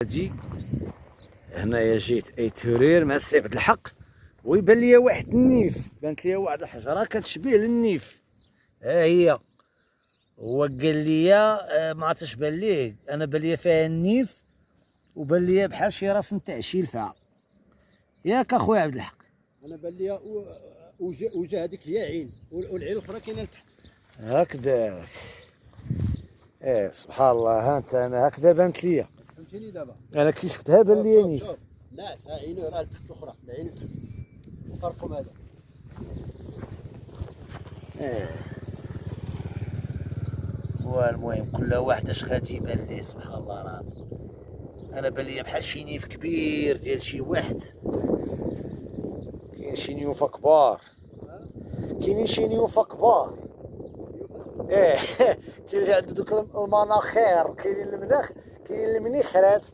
هادي هنايا جيت اي تورير مع السي عبد الحق، ويبان ليا واحد النيف، بانت ليا واحد الحجره كتشبه للنيف. ها هي هو قال لي ما عرفتش بان ليه، انا بان ليا فيها النيف وبان ليا بحال شي راس نتاع شيلفه. ياك اخويا عبد الحق؟ انا بان لي وجه هذيك هي عين، والعين الاخرى كاينه لتحت. هكذا. سبحان الله. ها انت انا هكذا بانت ليا، فهمتيني دابا؟ انا كي شفتها بان ليا نيف. شوف لا عينه راه لتحت الاخرى، العين لتحت وفرقهم هذا. والمهم كل واحد اش غادي يبان ليه. سبحان الله العظيم. انا بان ليا بحال شي نيف كبير ديال شي واحد. كاين شي نيوفه كبار، كاينين شي نيوفه كبار. كاين اللي عنده دوك المناخير، كاينين المناخ، كاينين المنيخرات.